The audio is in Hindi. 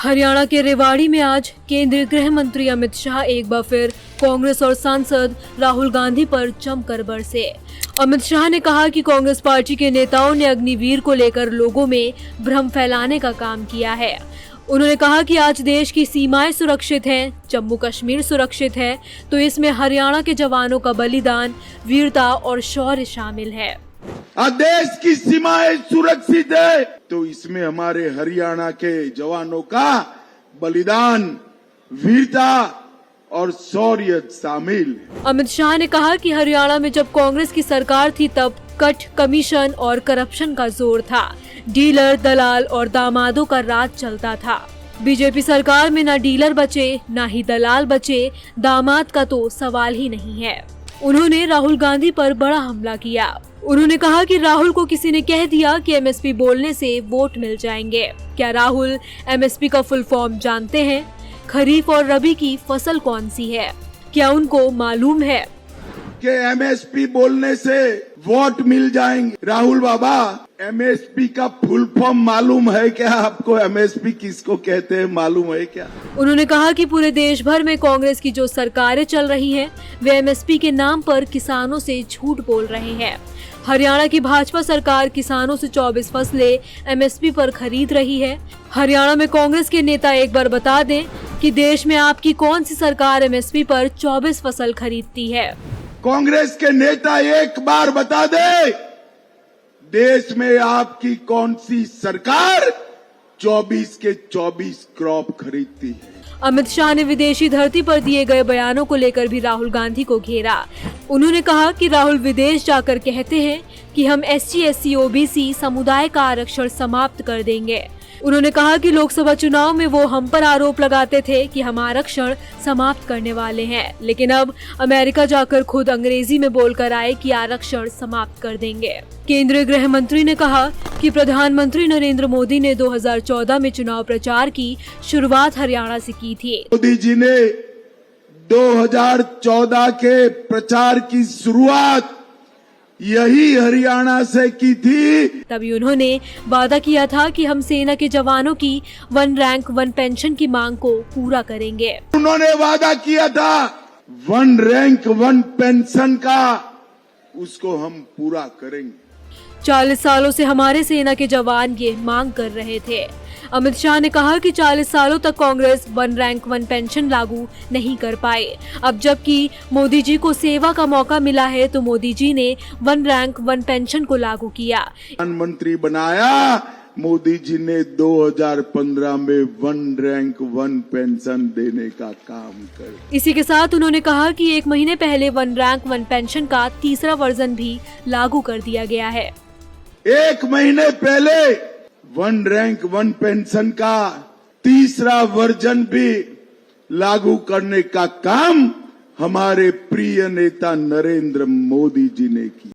हरियाणा के रेवाड़ी में आज केंद्रीय गृह मंत्री अमित शाह एक बार फिर कांग्रेस और सांसद राहुल गांधी पर जमकर बरसे। अमित शाह ने कहा कि कांग्रेस पार्टी के नेताओं ने अग्निवीर को लेकर लोगों में भ्रम फैलाने का काम किया है। उन्होंने कहा कि आज देश की सीमाएं सुरक्षित हैं, जम्मू कश्मीर सुरक्षित है, तो इसमें हरियाणा के जवानों का बलिदान, वीरता और शौर्य शामिल है। देश की सीमाएं सुरक्षित है तो इसमें हमारे हरियाणा के जवानों का बलिदान, वीरता और शौर्य शामिल है। अमित शाह ने कहा कि हरियाणा में जब कांग्रेस की सरकार थी तब कट, कमीशन और करप्शन का जोर था। डीलर, दलाल और दामादों का राज चलता था। बीजेपी सरकार में न डीलर बचे, न ही दलाल बचे, दामाद का तो सवाल ही नहीं है। उन्होंने राहुल गांधी पर बड़ा हमला किया। उन्होंने कहा कि राहुल को किसी ने कह दिया कि एमएसपी बोलने से वोट मिल जाएंगे। क्या राहुल एमएसपी का फुल फॉर्म जानते हैं? खरीफ और रबी की फसल कौन सी है? क्या उनको मालूम है कि एमएसपी बोलने से वोट मिल जाएंगे? राहुल बाबा, एमएसपी का फुल फॉर्म मालूम है क्या आपको? एमएसपी किसको कहते हैं मालूम है क्या? उन्होंने कहा कि पूरे देश भर में कांग्रेस की जो सरकारें चल रही हैं, वे एमएसपी के नाम पर किसानों से झूठ बोल रहे हैं। हरियाणा की भाजपा सरकार किसानों से 24 फसलें एमएसपी पर खरीद रही है। हरियाणा में कांग्रेस के नेता एक बार बता दें कि देश में आपकी कौन सी सरकार एमएसपी पर 24 फसल खरीदती है। कांग्रेस के नेता एक बार बता दे, देश में आपकी कौन सी सरकार 24 के 24 क्रॉप खरीदती है। अमित शाह ने विदेशी धरती पर दिए गए बयानों को लेकर भी राहुल गांधी को घेरा। उन्होंने कहा कि राहुल विदेश जाकर कहते हैं कि हम SC, SC, OBC समुदाय का आरक्षण समाप्त कर देंगे। उन्होंने कहा कि लोकसभा चुनाव में वो हम पर आरोप लगाते थे कि हम आरक्षण समाप्त करने वाले हैं, लेकिन अब अमेरिका जाकर खुद अंग्रेजी में बोलकर आए कि आरक्षण समाप्त कर देंगे। केंद्रीय गृह मंत्री ने कहा कि प्रधानमंत्री नरेंद्र मोदी ने 2014 में चुनाव प्रचार की शुरुआत हरियाणा से की थी। मोदी जी ने 2014 के प्रचार की शुरुआत यही हरियाणा से की थी। तभी उन्होंने वादा किया था कि हम सेना के जवानों की 1 रैंक 1 पेंशन की मांग को पूरा करेंगे। उन्होंने वादा किया था 1 रैंक 1 पेंशन का, उसको हम पूरा करेंगे। 40 सालों से हमारे सेना के जवान ये मांग कर रहे थे। अमित शाह ने कहा कि 40 सालों तक कांग्रेस 1 रैंक 1 पेंशन लागू नहीं कर पाए। अब जबकि मोदी जी को सेवा का मौका मिला है तो मोदी जी ने 1 रैंक 1 पेंशन को लागू किया। प्रधानमंत्री बनाया मोदी जी ने 2015 में 1 रैंक 1 पेंशन देने का काम कर। इसी के साथ उन्होंने कहा कि 1 महीने पहले 1 रैंक 1 पेंशन का तीसरा वर्जन भी लागू कर दिया गया है। 1 महीने पहले 1 रैंक 1 पेंशन का तीसरा वर्जन भी लागू करने का काम हमारे प्रिय नेता नरेंद्र मोदी जी ने किया।